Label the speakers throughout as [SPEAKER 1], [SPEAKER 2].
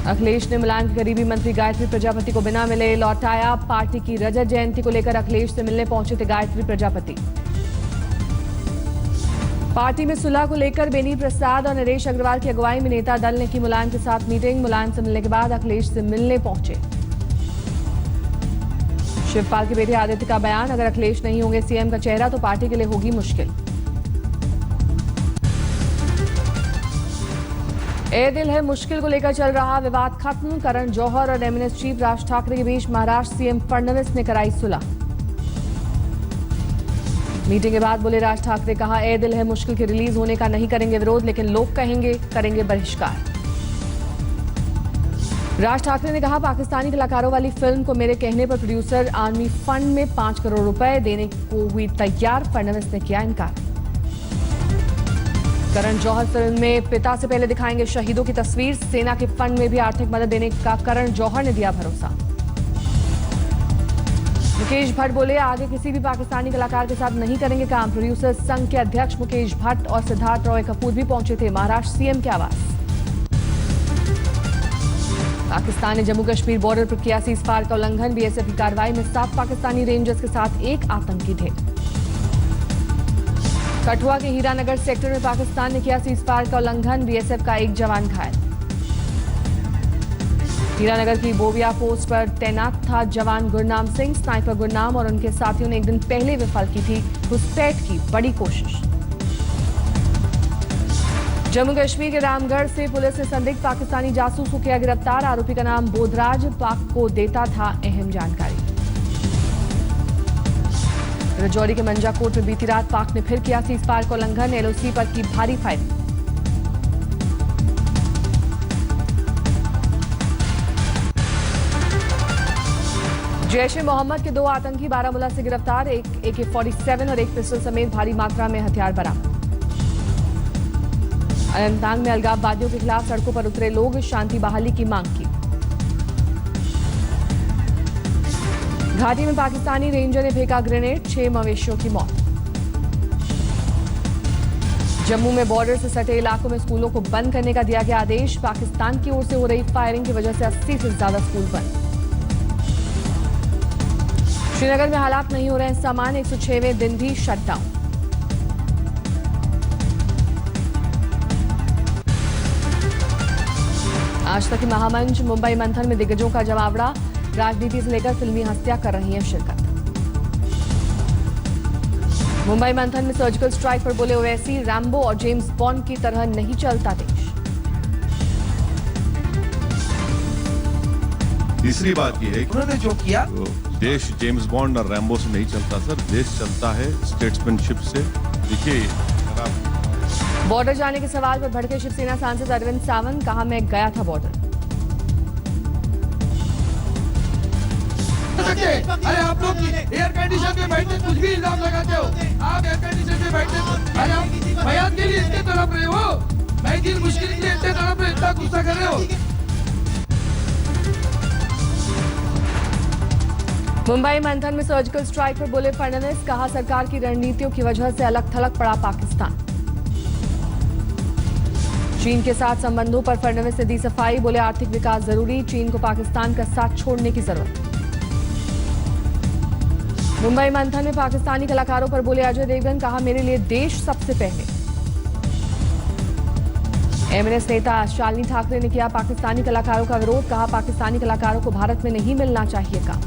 [SPEAKER 1] अखिलेश ने मुलायम के करीबी मंत्री गायत्री प्रजापति को बिना मिले लौटाया। पार्टी की रजत जयंती को लेकर अखिलेश से मिलने पहुंचे थे गायत्री प्रजापति। पार्टी में सुलह को लेकर बेनी प्रसाद और नरेश अग्रवाल की अगुवाई में नेता दल ने की मुलायम के साथ मीटिंग। मुलायम से मिलने के बाद अखिलेश से मिलने पहुंचे। शिवपाल के बेटे आदित्य का बयान, अगर अखिलेश नहीं होंगे सीएम का चेहरा तो पार्टी के लिए होगी मुश्किल। ए दिल है मुश्किल को लेकर चल रहा विवाद खत्म। करण जौहर और एमएनएस चीफ राज ठाकरे के बीच महाराष्ट्र सीएम फडणवीस ने कराई सुलह। मीटिंग के बाद बोले राज ठाकरे, कहा ए दिल है मुश्किल के रिलीज होने का नहीं करेंगे विरोध, लेकिन लोग कहेंगे करेंगे बहिष्कार। राज ठाकरे ने कहा पाकिस्तानी कलाकारों वाली फिल्म को मेरे कहने पर प्रोड्यूसर आर्मी फंड में 5 करोड़ रुपए देने को हुई तैयार। फडणवीस ने किया इनकार। करण जौहर फिल्म में पिता से पहले दिखाएंगे शहीदों की तस्वीर। सेना के फंड में भी आर्थिक मदद देने का करण जौहर ने दिया भरोसा। मुकेश भट्ट बोले आगे किसी भी पाकिस्तानी कलाकार के साथ नहीं करेंगे काम। प्रोड्यूसर संघ के अध्यक्ष मुकेश भट्ट और सिद्धार्थ रॉय कपूर भी पहुंचे थे महाराष्ट्र सीएम के आवास। पाकिस्तान ने जम्मू कश्मीर बॉर्डर पर किया सीजफायर का उल्लंघन। बीएसएफ की कार्रवाई में 7 पाकिस्तानी रेंजर्स के साथ एक आतंकी ढेर। कठुआ के हीरानगर सेक्टर में पाकिस्तान ने किया सीजफायर का उल्लंघन। बीएसएफ का एक जवान घायल। हीरानगर की बोविया पोस्ट पर तैनात था जवान गुरनाम सिंह। स्नाइपर गुरनाम और उनके साथियों ने एक दिन पहले विफल की थी घुसपैठ की बड़ी कोशिश। जम्मू कश्मीर के रामगढ़ से पुलिस ने संदिग्ध पाकिस्तानी जासूस को किया गिरफ्तार। आरोपी का नाम बोधराज पाक को देता था अहम जानकारी। राजौरी के मंजाकोट में बीती रात पाक ने फिर किया सीजफायर का उल्लंघन। एलओसी पर की भारी फायरिंग। जैश ए मोहम्मद के 2 आतंकी बारामूला से गिरफ्तार। एक AK-47 और एक पिस्टल समेत भारी मात्रा में हथियार बरामद। अनंतनाग में अलगाववादियों के खिलाफ सड़कों पर उतरे लोग, शांति बहाली की मांग की। घाटी में पाकिस्तानी रेंजर ने फेंका ग्रेनेड, 6 मवेशियों की मौत। जम्मू में बॉर्डर से सटे इलाकों में स्कूलों को बंद करने का दिया गया आदेश। पाकिस्तान की ओर से हो रही फायरिंग की वजह से 80 से ज्यादा स्कूल बंद। श्रीनगर में हालात नहीं हो रहे हैं सामान्य, 106वें दिन भी शटडाउन। आज तक की महामंच मुंबई मंथन में दिग्गजों का जमावड़ा। राजनीति से लेकर फिल्मी हस्तियां कर रही हैं शिरकत। मुंबई मंथन में सर्जिकल स्ट्राइक पर बोले ओवैसी, रैम्बो और जेम्स बॉन्ड की तरह नहीं चलता देश।
[SPEAKER 2] तीसरी बात यह है कि
[SPEAKER 3] उन्होंने जो किया
[SPEAKER 2] देश जेम्स बॉन्ड और रैम्बो से नहीं चलता सर, देश चलता है स्टेट्समैनशिप से। देखिए
[SPEAKER 1] बॉर्डर जाने के सवाल पर भड़के शिवसेना सांसद अरविंद सावंत, कहा मैं गया था बॉर्डर।
[SPEAKER 3] अरे आप लोग एयर कंडीशन में बैठे कुछ भी इल्जाम लगाते हो। आप एयर कंडीशन में बैठे अरे आप बयान के लिए इतने तड़प रहे हो, मैं दिन मुश्किल के लिए इतने तड़प रहे, इतना गुस्सा कर रहे हो।
[SPEAKER 1] मुंबई मंथन में सर्जिकल स्ट्राइक पर बोले फडणवीस, कहा सरकार की रणनीतियों की वजह से अलग थलग पड़ा पाकिस्तान। चीन के साथ संबंधों पर फडणवीस ने दी सफाई, बोले आर्थिक विकास जरूरी, चीन को पाकिस्तान का साथ छोड़ने की जरूरत। मुंबई मंथन में पाकिस्तानी कलाकारों पर बोले अजय देवगन, कहा मेरे लिए देश सबसे पहले। एमएनएस नेता शालिनी ठाकरे ने किया पाकिस्तानी कलाकारों का विरोध, कहा पाकिस्तानी कलाकारों को भारत में नहीं मिलना चाहिए काम।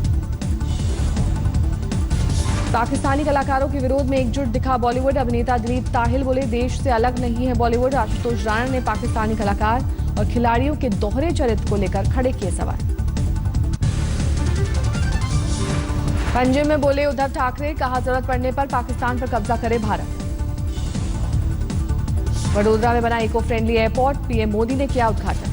[SPEAKER 1] पाकिस्तानी कलाकारों के विरोध में एकजुट दिखा बॉलीवुड। अभिनेता दिलीप ताहिल बोले देश से अलग नहीं है बॉलीवुड। आशुतोष राणा ने पाकिस्तानी कलाकार और खिलाड़ियों के दोहरे चरित्र को लेकर खड़े किए सवाल। पंजाब में बोले उद्धव ठाकरे, कहा जरूरत पड़ने पर पाकिस्तान पर कब्जा करे भारत। वडोदरा में बना eco friendly airport, PM Modi ने किया उद्घाटन।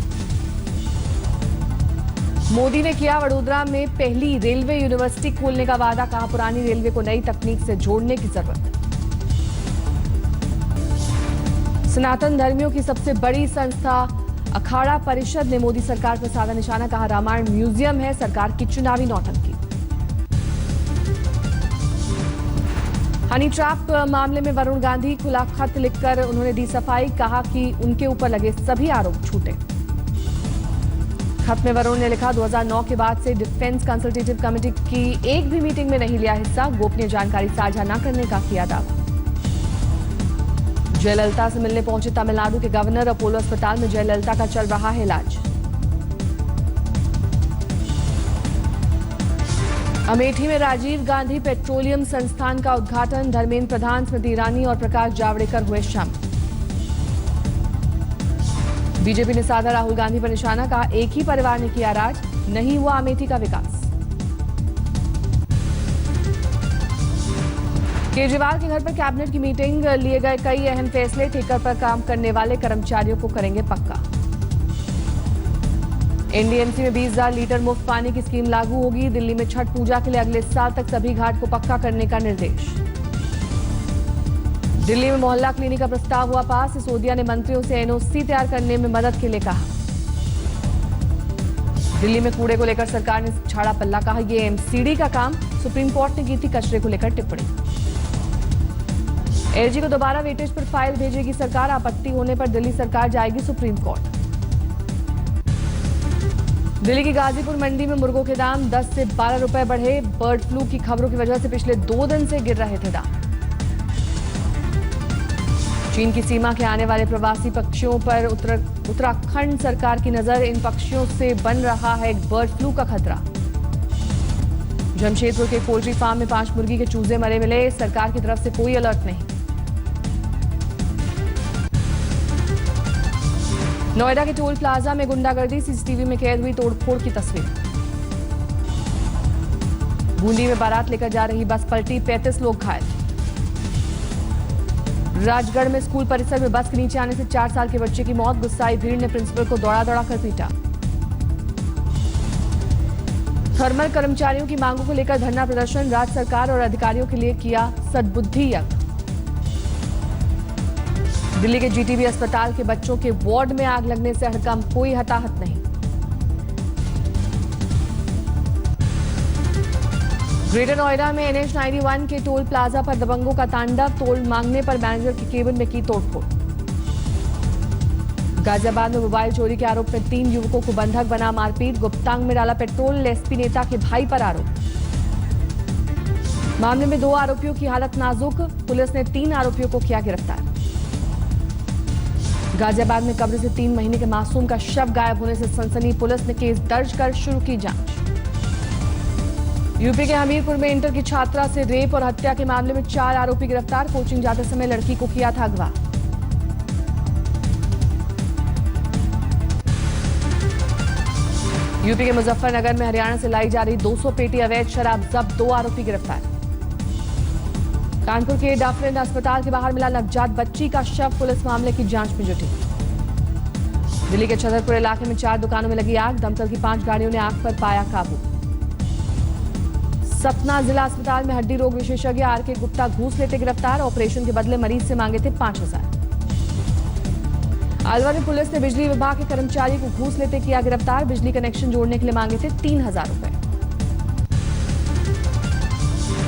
[SPEAKER 1] मोदी ने किया वडोदरा में पहली रेलवे यूनिवर्सिटी खोलने का वादा, कहा पुरानी रेलवे को नई तकनीक से जोड़ने की जरूरत। सनातन धर्मियों की सबसे बड़ी संस्था अखाड़ा परिषद ने मोदी सरकार पर साधा निशाना, कहा रामायण म्यूजियम है सरकार की चुनावी नौटंकी। हनी ट्रैप मामले में वरुण गांधी खुला खत लिखकर उन्होंने दी सफाई, कहा कि उनके ऊपर लगे सभी आरोप झूठे। खत में वरुण ने लिखा, 2009 के बाद से डिफेंस कंसल्टेटिव कमेटी की एक भी मीटिंग में नहीं लिया हिस्सा, गोपनीय जानकारी साझा न करने का किया दावा। जयललिता से मिलने पहुंचे तमिलनाडु के गवर्नर, अपोलो अस्पताल में जयललिता का चल रहा है इलाज। अमेठी में राजीव गांधी पेट्रोलियम संस्थान का उद्घाटन, धर्मेंद्र प्रधान, स्मृति ईरानी और प्रकाश जावड़ेकर हुए शामिल। बीजेपी ने साधा राहुल गांधी पर निशाना, कहा एक ही परिवार ने किया राज, नहीं हुआ अमेठी का विकास। केजरीवाल के घर पर कैबिनेट की मीटिंग, लिए गए कई अहम फैसले, ठेकर पर काम करने वाले कर्मचारियों को करेंगे पक्का। एनडीएमसी में 20,000 लीटर मुफ्त पानी की स्कीम लागू होगी, दिल्ली में छठ पूजा के लिए अगले साल तक सभी घाट को पक्का करने का निर्देश। दिल्ली में मोहल्ला क्लिनिक का प्रस्ताव हुआ पास, सिसोदिया ने मंत्रियों से एनओसी तैयार करने में मदद के लिए कहा। दिल्ली में कूड़े को लेकर सरकार ने झाड़ा पल्ला, कहा यह एमसीडी का काम, सुप्रीम कोर्ट ने की थी कचरे को लेकर टिप्पणी। एलजी को दोबारा वेटेज पर फाइल भेजेगी सरकार, आपत्ति होने पर दिल्ली सरकार जाएगी सुप्रीम कोर्ट। दिल्ली की गाजीपुर मंडी में मुर्गों के दाम 10 से 12 रुपए बढ़े, बर्ड फ्लू की खबरों की वजह से पिछले 2 दिन से गिर रहे थे दाम। चीन की सीमा के आने वाले प्रवासी पक्षियों पर उत्तराखंड सरकार की नजर, इन पक्षियों से बन रहा है बर्ड फ्लू का खतरा। जमशेदपुर के पोल्ट्री फार्म में 5 मुर्गी के चूजे मरे मिले, सरकार की तरफ से कोई अलर्ट नहीं। नोएडा के टोल प्लाजा में गुंडागर्दी, सीसीटीवी में कैद हुई तोड़फोड़ की तस्वीर। बूंदी में बारात लेकर जा रही बस पलटी, 35 लोग घायल। राजगढ़ में स्कूल परिसर में बस के नीचे आने से 4 साल के बच्चे की मौत, गुस्साई भीड़ ने प्रिंसिपल को दौड़ा कर पीटा। थर्मल कर्मचारियों की मांगों को लेकर धरना प्रदर्शन, राज्य सरकार और अधिकारियों के लिए किया सद्बुद्धि यज्ञ। दिल्ली के जीटीबी अस्पताल के बच्चों के वार्ड में आग लगने से हड़कंप, कोई हताहत नहीं। ग्रेटर नोएडा में NH 91 के टोल प्लाजा पर दबंगों का तांडव, टोल मांगने पर मैनेजर के केबिन में की तोड़फोड़। गाजियाबाद में मोबाइल चोरी के आरोप में 3 युवकों को बंधक बना मारपीट, गुप्तांग में डाला पेट्रोल, एसपी नेता के भाई पर आरोप। मामले में 2 आरोपियों की हालत नाजुक, पुलिस ने 3 आरोपियों को किया गिरफ्तार। गाजियाबाद में कब्र से 3 महीने के मासूम का शव गायब होने से सनसनी, पुलिस ने केस दर्ज कर शुरू की जांच। यूपी के हमीरपुर में इंटर की छात्रा से रेप और हत्या के मामले में 4 आरोपी गिरफ्तार, कोचिंग जाते समय लड़की को किया था अगवा। यूपी के मुजफ्फरनगर में हरियाणा से लाई जा रही 200 पेटी अवैध शराब जब्त, 2 आरोपी गिरफ्तार। कानपुर के डाफरिन अस्पताल के बाहर मिला नवजात बच्ची का शव, पुलिस मामले की जांच में जुटी। दिल्ली के छतरपुर इलाके में 4 दुकानों में लगी आग, दमकल की 5 गाड़ियों ने आग पर पाया काबू। सतना जिला अस्पताल में हड्डी रोग विशेषज्ञ आरके गुप्ता घूस लेते गिरफ्तार, ऑपरेशन के बदले मरीज से मांगे थे 5,000। अलवर में पुलिस ने बिजली विभाग के कर्मचारी को घूस लेते किया गिरफ्तार, बिजली कनेक्शन जोड़ने के लिए मांगे थे 3,000 रुपए।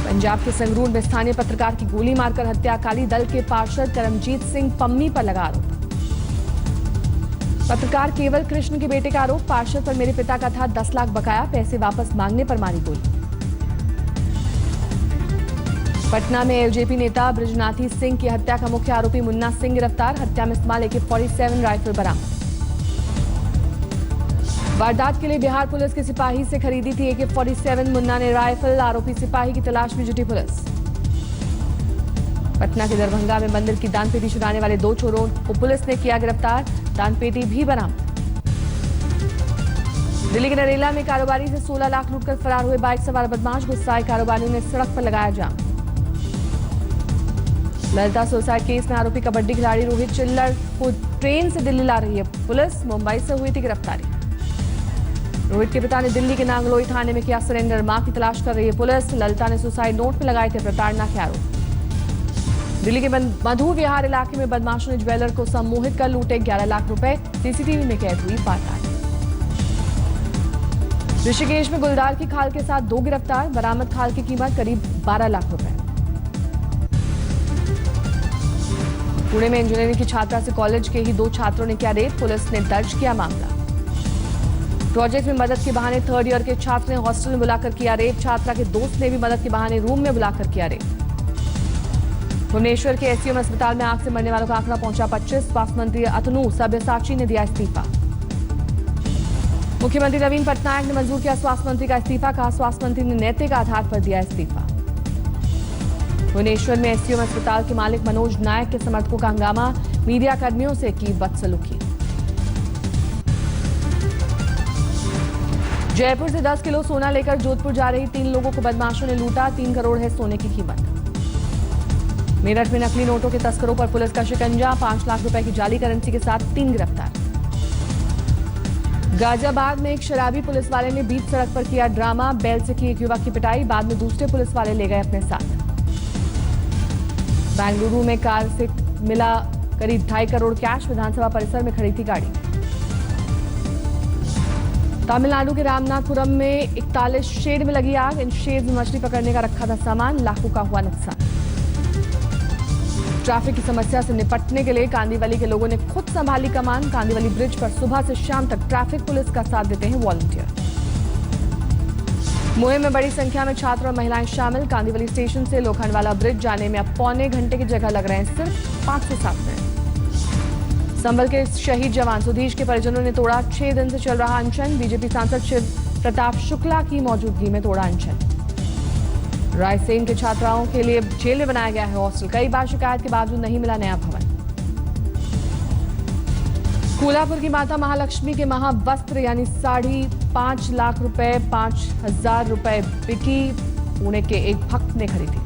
[SPEAKER 1] पंजाब के संगरूर में स्थानीय पत्रकार की गोली मारकर हत्या, अकाली दल के पार्षद करमजीत सिंह पम्मी पर लगा आरोप। पत्रकार केवल कृष्ण के बेटे का आरोप, पार्षद पर मेरे पिता का था 10 लाख बकाया, पैसे वापस मांगने पर मारी गोली। पटना में एलजेपी नेता ब्रजनाथी सिंह की हत्या का मुख्य आरोपी मुन्ना सिंह गिरफ्तार, हत्या में इस्तेमाल AK-47 राइफल बरामद। वारदात के लिए बिहार पुलिस के सिपाही से खरीदी थी AK-47, मुन्ना ने राइफल, आरोपी सिपाही की तलाश में जुटी पुलिस। पटना के दरभंगा में मंदिर की दानपेटी चुराने वाले 2 चोरों को पुलिस ने किया गिरफ्तार, दानपेटी भी बरामद। दिल्ली के नरेला में कारोबारी से 16 लाख लूटकर फरार हुए बाइक सवार बदमाश, गुस्साए कारोबारियों ने सड़क पर लगाया जाम। ललिता सुसाइड केस में आरोपी कबड्डी खिलाड़ी रोहित चिल्लर को ट्रेन से दिल्ली ला रही है पुलिस, मुंबई से हुई थी गिरफ्तारी। रोहित के पिता ने दिल्ली के नांगलोई थाने में किया सरेंडर, मां की तलाश कर रही है पुलिस। ललिता ने सुसाइड नोट में लगाए थे प्रताड़ना के आरोप। दिल्ली के मधु विहार इलाके में बदमाशों ने ज्वेलर को सम्मोहित कर लूटे 11 लाख रुपए, सीसीटीवी में कैद हुई वारदात। ऋषिकेश में गुलदार की खाल के साथ 2 गिरफ्तार, बरामद खाल की कीमत करीब 12 लाख रुपए। पुणे में इंजीनियरिंग की छात्रा से कॉलेज के ही 2 छात्रों ने किया रेप, पुलिस ने दर्ज किया मामला। प्रोजेक्ट में मदद के बहाने थर्ड ईयर के छात्र ने हॉस्टल में बुलाकर किया रेप। छात्रा के दोस्त ने भी मदद के बहाने रूम में बुलाकर किया रेप। भुवनेश्वर के एसयूएम अस्पताल में आग से मरने वालों का आंकड़ा पहुंचा 25। स्वास्थ्य मंत्री अतनु सब्यसाची ने दिया इस्तीफा। मुख्यमंत्री नवीन पटनायक ने मंजूर किया स्वास्थ्य मंत्री का इस्तीफा। कहा स्वास्थ्य मंत्री ने नैतिक आधार पर दिया इस्तीफा। भुवनेश्वर में एसयूएम अस्पताल के मालिक मनोज नायक के समर्थकों का हंगामा। मीडिया कर्मियों से की बदसलूकी। जयपुर से 10 किलो सोना लेकर जोधपुर जा रही 3 लोगों को बदमाशों ने लूटा। 3 करोड़ है सोने की कीमत। मेरठ में नकली नोटों के तस्करों पर पुलिस का शिकंजा। 5 लाख रुपए की जाली करेंसी के साथ 3 गिरफ्तार। गाजियाबाद में एक शराबी पुलिस वाले ने बीच सड़क पर किया ड्रामा। बैल से की एक युवक की पिटाई। बाद में दूसरे पुलिस वाले ले गए अपने साथ। बेंगलुरु में कार से मिला करीब 2.5 करोड़ कैश। विधानसभा परिसर में खड़ी थी गाड़ी। तमिलनाडु के रामनाथपुरम में 41 शेड में लगी आग। इन शेड में मछली पकड़ने का रखा था सामान। लाखों का हुआ नुकसान। ट्रैफिक की समस्या से निपटने के लिए कांदीवली के लोगों ने खुद संभाली कमान। कांदीवली ब्रिज पर सुबह से शाम तक ट्रैफिक पुलिस का साथ देते हैं वॉलंटियर। मुहिम में बड़ी संख्या में छात्र और महिलाएं शामिल। कांदीवली स्टेशन से लोखंडवाला ब्रिज जाने में अब पौने घंटे की जगह लग रहे हैं सिर्फ 5 से 7 मिनट। संभल के शहीद जवान सुधीश के परिजनों ने तोड़ा 6 दिन से चल रहा अनशन। बीजेपी सांसद शिव प्रताप शुक्ला की मौजूदगी में तोड़ा अनशन। रायसेन के छात्राओं के लिए जेल में बनाया गया है हॉस्टल। कई बार शिकायत के बावजूद नहीं मिला नया भवन। कोल्हापुर की माता महालक्ष्मी के महावस्त्र यानी साड़ी 5 लाख रुपए 5,000 रुपए बिकी। पुणे के एक भक्त ने खरीदी।